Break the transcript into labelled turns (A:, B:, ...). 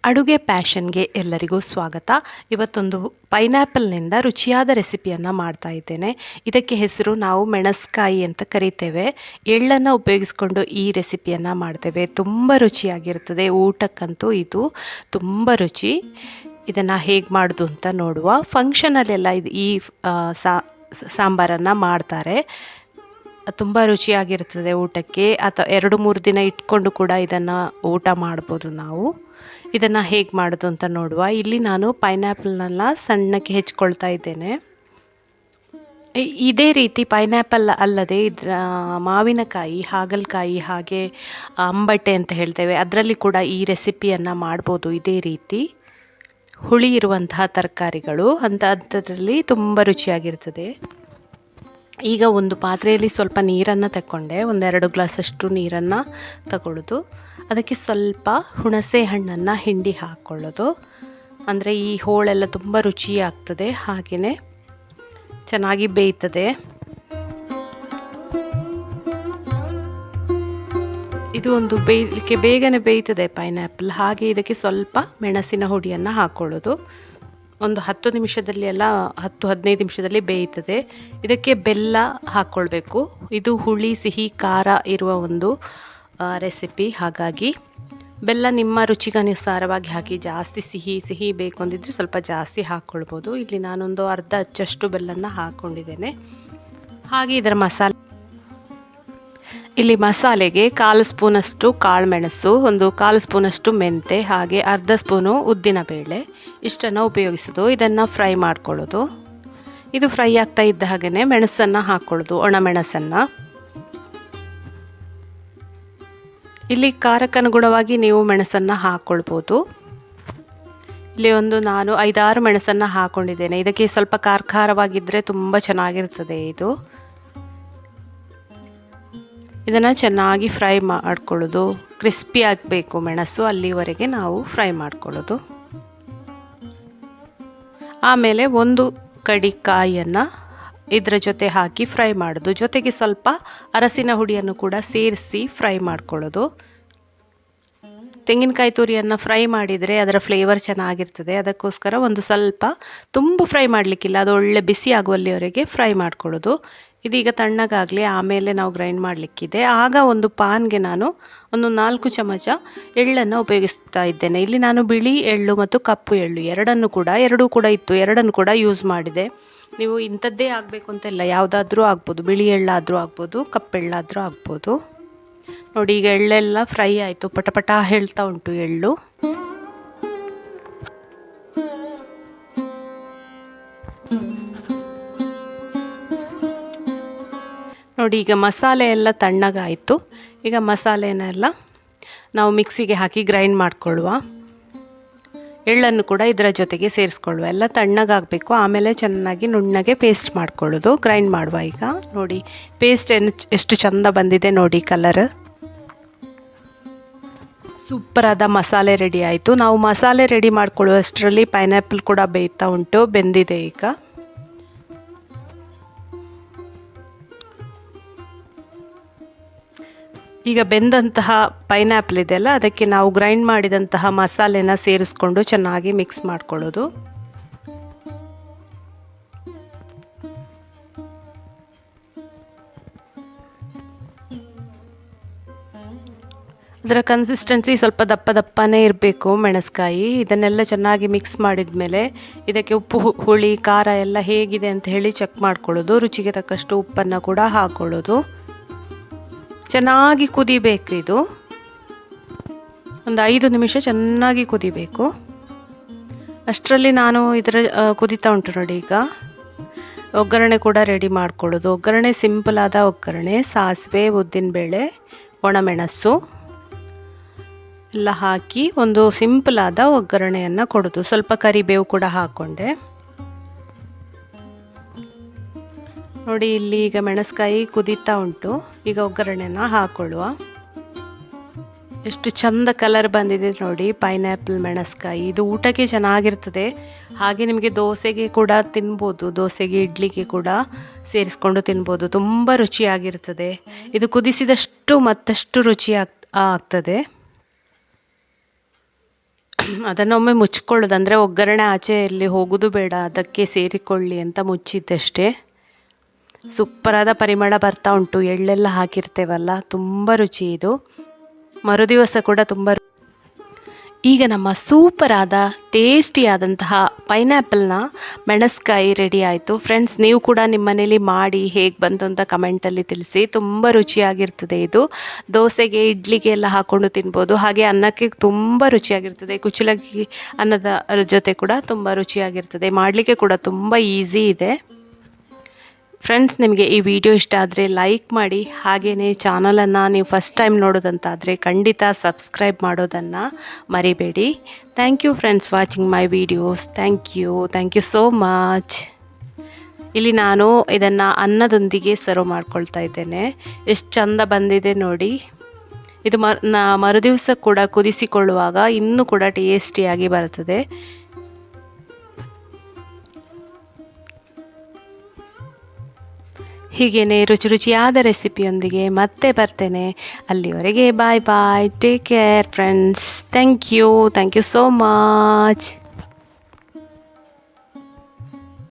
A: ಅಡುಗೆ ಪ್ಯಾಷನ್ಗೆ ಎಲ್ಲರಿಗೂ ಸ್ವಾಗತ. ಇವತ್ತೊಂದು ಪೈನಾಪಲ್ನಿಂದ ರುಚಿಯಾದ ರೆಸಿಪಿಯನ್ನು ಮಾಡ್ತಾ ಇದ್ದೇನೆ. ಇದಕ್ಕೆ ಹೆಸರು ನಾವು ಮೆಣಸ್ಕಾಯಿ ಅಂತ ಕರಿತೇವೆ. ಎಳ್ಳನ್ನು ಉಪಯೋಗಿಸ್ಕೊಂಡು ಈ ರೆಸಿಪಿಯನ್ನು ಮಾಡ್ತೇವೆ. ತುಂಬ ರುಚಿಯಾಗಿರ್ತದೆ. ಊಟಕ್ಕಂತೂ ಇದು ತುಂಬ ರುಚಿ. ಇದನ್ನು ಹೇಗೆ ಮಾಡೋದು ಅಂತ ನೋಡುವ. ಫಂಕ್ಷನಲ್ಲೆಲ್ಲ ಈ ಸಾಂಬಾರನ್ನು ಮಾಡ್ತಾರೆ. ತುಂಬ ರುಚಿಯಾಗಿರ್ತದೆ ಊಟಕ್ಕೆ. ಅಥವಾ 2-3 ದಿನ ಇಟ್ಕೊಂಡು ಕೂಡ ಇದನ್ನು ಊಟ ಮಾಡ್ಬೋದು ನಾವು. ಇದನ್ನು ಹೇಗೆ ಮಾಡೋದು ಅಂತ ನೋಡುವ. ಇಲ್ಲಿ ನಾನು ಪೈನಾಪಲ್ನೆಲ್ಲ ಸಣ್ಣಕ್ಕೆ ಹೆಚ್ಕೊಳ್ತಾ ಇದ್ದೇನೆ. ಇದೇ ರೀತಿ ಪೈನಾಪಲ್ ಅಲ್ಲದೆ ಇದರ ಮಾವಿನಕಾಯಿ, ಹಾಗಲಕಾಯಿ, ಹಾಗೆ ಅಂಬಟೆ ಅಂತ ಹೇಳ್ತೇವೆ, ಅದರಲ್ಲಿ ಕೂಡ ಈ ರೆಸಿಪಿಯನ್ನು ಮಾಡ್ಬೋದು. ಇದೇ ರೀತಿ ಹುಳಿ ಇರುವಂತಹ ತರಕಾರಿಗಳು ಅಂಥದ್ರಲ್ಲಿ ತುಂಬ ರುಚಿಯಾಗಿರ್ತದೆ. ಈಗ ಒಂದು ಪಾತ್ರೆಯಲ್ಲಿ ಸ್ವಲ್ಪ ನೀರನ್ನು ತಗೊಂಡೆ. 1-2 ಗ್ಲಾಸಷ್ಟು ನೀರನ್ನು ತಗೊಳ್ಳೋದು. ಅದಕ್ಕೆ ಸ್ವಲ್ಪ ಹುಣಸೆ ಹಣ್ಣನ್ನು ಹಿಂಡಿ ಹಾಕ್ಕೊಳ್ಳೋದು. ಅಂದರೆ ಈ ಹೋಳೆಲ್ಲ ತುಂಬ ರುಚಿಯಾಗ್ತದೆ, ಹಾಗೆಯೇ ಚೆನ್ನಾಗಿ ಬೇಯ್ತದೆ. ಇದು ಒಂದು ಬೇಯಲಿಕ್ಕೆ ಬೇಗನೆ ಬೇಯ್ತದೆ ಪೈನಾಪಲ್. ಹಾಗೆ ಇದಕ್ಕೆ ಸ್ವಲ್ಪ ಮೆಣಸಿನ ಹುಡಿಯನ್ನು ಹಾಕ್ಕೊಳ್ಳೋದು. ಒಂದು 10 ನಿಮಿಷದಲ್ಲಿ ಎಲ್ಲ 10-15 ನಿಮಿಷದಲ್ಲಿ ಬೇಯ್ತದೆ. ಇದಕ್ಕೆ ಬೆಲ್ಲ ಹಾಕ್ಕೊಳ್ಬೇಕು. ಇದು ಹುಳಿ, ಸಿಹಿ, ಖಾರ ಇರುವ ಒಂದು ರೆಸಿಪಿ. ಹಾಗಾಗಿ ಬೆಲ್ಲ ನಿಮ್ಮ ರುಚಿಗನುಸಾರವಾಗಿ ಹಾಕಿ. ಜಾಸ್ತಿ ಸಿಹಿ ಬೇಕು ಅಂದಿದ್ರೆ ಸ್ವಲ್ಪ ಜಾಸ್ತಿ ಹಾಕ್ಕೊಳ್ಬೋದು. ಇಲ್ಲಿ ನಾನೊಂದು ಅರ್ಧ ಅಚ್ಚಷ್ಟು ಬೆಲ್ಲನ ಹಾಕ್ಕೊಂಡಿದ್ದೇನೆ. ಹಾಗೆ ಇದರ ಮಸಾಲೆಗೆ 1/4 ಸ್ಪೂನಷ್ಟು ಕಾಳುಮೆಣಸು, 1/4 ಸ್ಪೂನಷ್ಟು ಮೆಂತೆ, ಹಾಗೆ ಅರ್ಧ ಸ್ಪೂನು ಉದ್ದಿನಬೇಳೆ, ಇಷ್ಟನ್ನು ಉಪಯೋಗಿಸೋದು. ಇದನ್ನು ಫ್ರೈ ಮಾಡ್ಕೊಳ್ಳೋದು. ಇದು ಫ್ರೈ ಆಗ್ತಾ ಇದ್ದ ಹಾಗೆಯೇ ಮೆಣಸನ್ನು ಹಾಕ್ಕೊಳ್ಳೋದು, ಒಣಮೆಣಸನ್ನು. ಇಲ್ಲಿ ಖಾರಕ್ಕನುಗುಣವಾಗಿ ನೀವು ಮೆಣಸನ್ನು ಹಾಕ್ಕೊಳ್ಬೋದು. ಇಲ್ಲಿ ನಾನು 5-6 ಮೆಣಸನ್ನು ಹಾಕ್ಕೊಂಡಿದ್ದೇನೆ. ಇದಕ್ಕೆ ಸ್ವಲ್ಪ ಖಾರವಾಗಿದ್ದರೆ ತುಂಬ ಚೆನ್ನಾಗಿರ್ತದೆ ಇದು. ಇದನ್ನು ಚೆನ್ನಾಗಿ ಫ್ರೈ ಮಾಡ್ಕೊಳ್ಳೋದು. ಕ್ರಿಸ್ಪಿ ಆಗಬೇಕು ಮೆಣಸು, ಅಲ್ಲಿವರೆಗೆ ನಾವು ಫ್ರೈ ಮಾಡ್ಕೊಳ್ಳೋದು. ಆಮೇಲೆ 1 ಕಡಿ ಕಾಯಿಯನ್ನು ಇದರ ಜೊತೆ ಹಾಕಿ ಫ್ರೈ ಮಾಡೋದು. ಜೊತೆಗೆ ಸ್ವಲ್ಪ ಅರಸಿನ ಹುಡಿಯನ್ನು ಕೂಡ ಸೇರಿಸಿ ಫ್ರೈ ಮಾಡ್ಕೊಳ್ಳೋದು. ತೆಂಗಿನಕಾಯಿ ತುರಿಯನ್ನು ಫ್ರೈ ಮಾಡಿದರೆ ಅದರ ಫ್ಲೇವರ್ ಚೆನ್ನಾಗಿರ್ತದೆ. ಅದಕ್ಕೋಸ್ಕರ ಒಂದು ಸ್ವಲ್ಪ ತುಂಬ ಫ್ರೈ ಮಾಡಲಿಕ್ಕಿಲ್ಲ, ಅದು ಒಳ್ಳೆ ಬಿಸಿ ಆಗುವಲ್ಲಿವರೆಗೆ ಫ್ರೈ ಮಾಡ್ಕೊಳ್ಳೋದು. ಇದೀಗ ತಣ್ಣಗಾಗಲಿ, ಆಮೇಲೆ ನಾವು ಗ್ರೈಂಡ್ ಮಾಡಲಿಕ್ಕಿದೆ. ಆಗ ಒಂದು ಪಾನ್ಗೆ ನಾನು 4 ಚಮಚ ಎಳ್ಳನ್ನು ಉಪಯೋಗಿಸ್ತಾ ಇದ್ದೇನೆ. ಇಲ್ಲಿ ನಾನು ಬಿಳಿ ಎಳ್ಳು ಮತ್ತು ಕಪ್ಪು ಎಳ್ಳು ಎರಡೂ ಕೂಡ ಇತ್ತು, ಎರಡನ್ನು ಕೂಡ ಯೂಸ್ ಮಾಡಿದೆ. ನೀವು ಇಂಥದ್ದೇ ಆಗಬೇಕು ಅಂತೆಲ್ಲ, ಯಾವುದಾದ್ರೂ ಆಗ್ಬೋದು. ಬಿಳಿ ಎಳ್ಳಾದರೂ ಆಗ್ಬೋದು, ಕಪ್ಪೆಳ್ಳಾದರೂ ಆಗ್ಬೋದು. ನೋಡಿ, ಈಗ ಎಳ್ಳೆಲ್ಲ ಫ್ರೈ ಆಯಿತು. ಪಟಪಟ ಹೇಳ್ತಾ ಉಂಟು ಎಳ್ಳು. ನೋಡಿ, ಈಗ ಮಸಾಲೆ ಎಲ್ಲ ತಣ್ಣಗಾಯಿತು. ಈಗ ಮಸಾಲೆನೆಲ್ಲ ನಾವು ಮಿಕ್ಸಿಗೆ ಹಾಕಿ ಗ್ರೈಂಡ್ ಮಾಡಿಕೊಳ್ಳುವ. ಎಳ್ಳನ್ನು ಕೂಡ ಇದರ ಜೊತೆಗೆ ಸೇರಿಸ್ಕೊಳ್ಳುವ. ಎಲ್ಲ ತಣ್ಣಗಾಗಬೇಕು. ಆಮೇಲೆ ಚೆನ್ನಾಗಿ ನುಣ್ಣಗೆ ಪೇಸ್ಟ್ ಮಾಡ್ಕೊಳ್ಳೋದು, ಗ್ರೈಂಡ್ ಮಾಡುವ. ಈಗ ನೋಡಿ, ಪೇಸ್ಟ್ ಎಷ್ಟು ಚೆಂದ ಬಂದಿದೆ ನೋಡಿ, ಕಲರ್ ಸೂಪರಾದ ಮಸಾಲೆ ರೆಡಿ ಆಯಿತು. ನಾವು ಮಸಾಲೆ ರೆಡಿ ಮಾಡ್ಕೊಳ್ಳುವಷ್ಟರಲ್ಲಿ ಪೈನಾಪಲ್ ಕೂಡ ಬೇಯ್ತಾ ಉಂಟು, ಬೆಂದಿದೆ. ಈಗ ಬೆಂದಂತಹ ಪೈನಾಪಲ್ ಇದೆಯಲ್ಲ, ಅದಕ್ಕೆ ನಾವು ಗ್ರೈಂಡ್ ಮಾಡಿದಂತಹ ಮಸಾಲೆನ ಸೇರಿಸ್ಕೊಂಡು ಚೆನ್ನಾಗಿ ಮಿಕ್ಸ್ ಮಾಡ್ಕೊಳ್ಳೋದು. ಅದರ ಕನ್ಸಿಸ್ಟೆನ್ಸಿ ಸ್ವಲ್ಪ ದಪ್ಪನೇ ಇರಬೇಕು ಮೆಣಸ್ಕಾಯಿ. ಇದನ್ನೆಲ್ಲ ಚೆನ್ನಾಗಿ ಮಿಕ್ಸ್ ಮಾಡಿದ ಮೇಲೆ ಇದಕ್ಕೆ ಉಪ್ಪು, ಹುಳಿ, ಖಾರ ಎಲ್ಲ ಹೇಗಿದೆ ಅಂತ ಹೇಳಿ ಚೆಕ್ ಮಾಡ್ಕೊಳ್ಳೋದು. ರುಚಿಗೆ ತಕ್ಕಷ್ಟು ಉಪ್ಪನ್ನು ಕೂಡ ಹಾಕ್ಕೊಳ್ಳೋದು. ಚೆನ್ನಾಗಿ ಕುದಿಬೇಕು. ಇದು ಒಂದು 5 ನಿಮಿಷ ಚೆನ್ನಾಗಿ ಕುದಿಬೇಕು. ಅಷ್ಟರಲ್ಲಿ ನಾನು ಇದರ ಕುದಿತಾ ಉಂಟು ನೋಡಿ. ಈಗ ಒಗ್ಗರಣೆ ಕೂಡ ರೆಡಿ ಮಾಡ್ಕೊಳ್ಳೋದು. ಒಗ್ಗರಣೆ ಸಿಂಪಲ್ ಆದ ಒಗ್ಗರಣೆ. ಸಾಸಿವೆ, ಉದ್ದಿನಬೇಳೆ, ಒಣಮೆಣಸು ಎಲ್ಲ ಹಾಕಿ ಒಂದು ಸಿಂಪಲ್ ಆದ ಒಗ್ಗರಣೆಯನ್ನು ಕೊಡೋದು. ಸ್ವಲ್ಪ ಕರಿಬೇವು ಕೂಡ ಹಾಕ್ಕೊಂಡೆ. ನೋಡಿ, ಇಲ್ಲಿ ಈಗ ಮೆಣಸ್ಕಾಯಿ ಕುದೀತಾ ಉಂಟು. ಈಗ ಒಗ್ಗರಣೆನ ಹಾಕ್ಕೊಳ್ಳುವ. ಎಷ್ಟು ಚಂದ ಕಲರ್ ಬಂದಿದೆ ನೋಡಿ, ಪೈನಾಪಲ್ ಮೆಣಸ್ಕಾಯಿ. ಇದು ಊಟಕ್ಕೆ ಚೆನ್ನಾಗಿರ್ತದೆ. ಹಾಗೆ ನಿಮಗೆ ದೋಸೆಗೆ ಕೂಡ ತಿನ್ಬೋದು, ದೋಸೆಗೆ, ಇಡ್ಲಿಗೆ ಕೂಡ ಸೇರಿಸ್ಕೊಂಡು ತಿನ್ಬೋದು. ತುಂಬ ರುಚಿಯಾಗಿರ್ತದೆ. ಇದು ಕುದಿಸಿದಷ್ಟು ಮತ್ತಷ್ಟು ರುಚಿ ಆಗ್ತದೆ. ಅದನ್ನೊಮ್ಮೆ ಮುಚ್ಕೊಳ್ಳೋದು, ಅಂದರೆ ಒಗ್ಗರಣೆ ಆಚೆಯಲ್ಲಿ ಹೋಗೋದು ಬೇಡ, ಅದಕ್ಕೆ ಸೇರಿಕೊಳ್ಳಿ ಅಂತ ಮುಚ್ಚಿದ್ದಷ್ಟೇ. ಸೂಪರಾದ ಪರಿಮಳ ಬರ್ತಾ ಉಂಟು, ಎಳ್ಳೆಲ್ಲ ಹಾಕಿರ್ತೇವಲ್ಲ, ತುಂಬ ರುಚಿ ಇದು. ಮರುದಿವಸ ಕೂಡ ತುಂಬ ಈಗ ನಮ್ಮ ಸೂಪರಾದ ಟೇಸ್ಟಿಯಾದಂತಹ ಪೈನಾಪಲ್ನ ಮೆಣಸ್ಕಾಯಿ ರೆಡಿ ಆಯಿತು. ಫ್ರೆಂಡ್ಸ್, ನೀವು ಕೂಡ ನಿಮ್ಮ ಮನೇಲಿ ಮಾಡಿ ಹೇಗೆ ಬಂತು ಅಂತ ಕಮೆಂಟಲ್ಲಿ ತಿಳಿಸಿ. ತುಂಬ ರುಚಿಯಾಗಿರ್ತದೆ ಇದು. ದೋಸೆಗೆ, ಇಡ್ಲಿಗೆ ಎಲ್ಲ ಹಾಕ್ಕೊಂಡು ತಿನ್ಬೋದು. ಹಾಗೆ ಅನ್ನಕ್ಕೆ ತುಂಬ ರುಚಿಯಾಗಿರ್ತದೆ. ಕುಚ್ಚಲಕ್ಕಿ ಅನ್ನದ ಜೊತೆ ಕೂಡ ತುಂಬ ರುಚಿಯಾಗಿರ್ತದೆ. ಮಾಡಲಿಕ್ಕೆ ಕೂಡ ತುಂಬ ಈಸಿ ಇದೆ. ಫ್ರೆಂಡ್ಸ್, ನಿಮಗೆ ಈ ವಿಡಿಯೋ ಇಷ್ಟ ಆದರೆ ಲೈಕ್ ಮಾಡಿ. ಹಾಗೆಯೇ ಚಾನಲನ್ನು ನೀವು ಫಸ್ಟ್ ಟೈಮ್ ನೋಡೋದಂತಾದರೆ ಖಂಡಿತ ಸಬ್ಸ್ಕ್ರೈಬ್ ಮಾಡೋದನ್ನು ಮರಿಬೇಡಿ. Thank you friends watching my videos. Thank you so much. ಇಲ್ಲಿ ನಾನು ಇದನ್ನು ಅನ್ನದೊಂದಿಗೆ ಸರ್ವ್ ಮಾಡ್ಕೊಳ್ತಾ ಇದ್ದೇನೆ. ಎಷ್ಟು ಚಂದ ಬಂದಿದೆ ನೋಡಿ. ಇದು ಮರುದಿವಸ ಕೂಡ ಕುದಿಸಿಕೊಳ್ಳುವಾಗ ಇನ್ನೂ ಕೂಡ ಟೇಸ್ಟಿಯಾಗಿ ಬರ್ತದೆ. ಹೀಗೇನೆ ರುಚಿಯಾದ ರೆಸಿಪಿಯೊಂದಿಗೆ ಮತ್ತೆ ಬರ್ತೇನೆ. ಅಲ್ಲಿವರೆಗೆ bye bye, take care friends. Thank you so much.